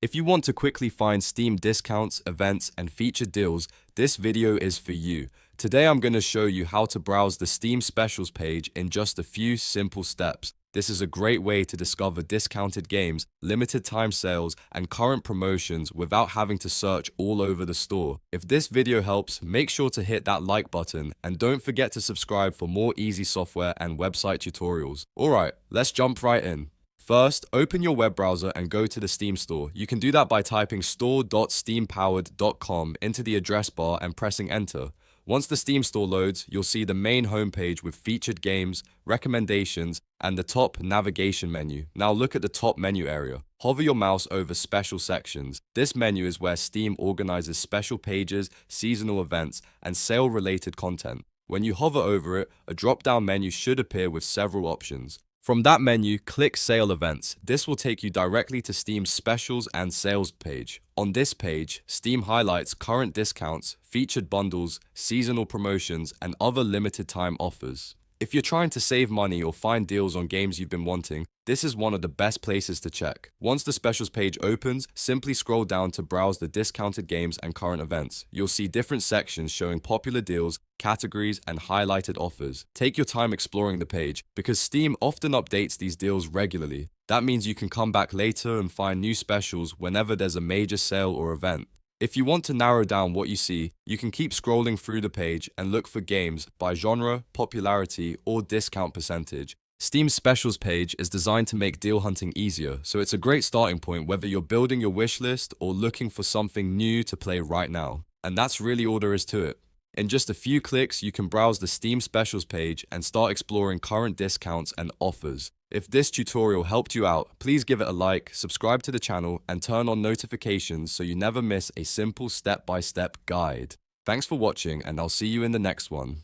If you want to quickly find Steam discounts, events, and featured deals, this video is for you. Today I'm going to show you how to browse the Steam specials page in just a few simple steps. This is a great way to discover discounted games, limited time sales, and current promotions without having to search all over the store. If this video helps, make sure to hit that like button and don't forget to subscribe for more easy software and website tutorials. Alright, let's jump right in. First, open your web browser and go to the Steam store. You can do that by typing store.steampowered.com into the address bar and pressing enter. Once the Steam store loads, you'll see the main homepage with featured games, recommendations, and the top navigation menu. Now look at the top menu area. Hover your mouse over special sections. This menu is where Steam organizes special pages, seasonal events, and sale-related content. When you hover over it, a drop-down menu should appear with several options. From that menu, click Sale Events. This will take you directly to Steam's Specials and Sales page. On this page, Steam highlights current discounts, featured bundles, seasonal promotions, and other limited time offers. If you're trying to save money or find deals on games you've been wanting, this is one of the best places to check. Once the specials page opens, simply scroll down to browse the discounted games and current events. You'll see different sections showing popular deals, categories, and highlighted offers. Take your time exploring the page, because Steam often updates these deals regularly. That means you can come back later and find new specials whenever there's a major sale or event. If you want to narrow down what you see, you can keep scrolling through the page and look for games by genre, popularity, or discount percentage. Steam's specials page is designed to make deal hunting easier, so it's a great starting point whether you're building your wish list or looking for something new to play right now. And that's really all there is to it. In just a few clicks, you can browse the Steam specials page and start exploring current discounts and offers. If this tutorial helped you out, please give it a like, subscribe to the channel, and turn on notifications so you never miss a simple step-by-step guide. Thanks for watching, and I'll see you in the next one.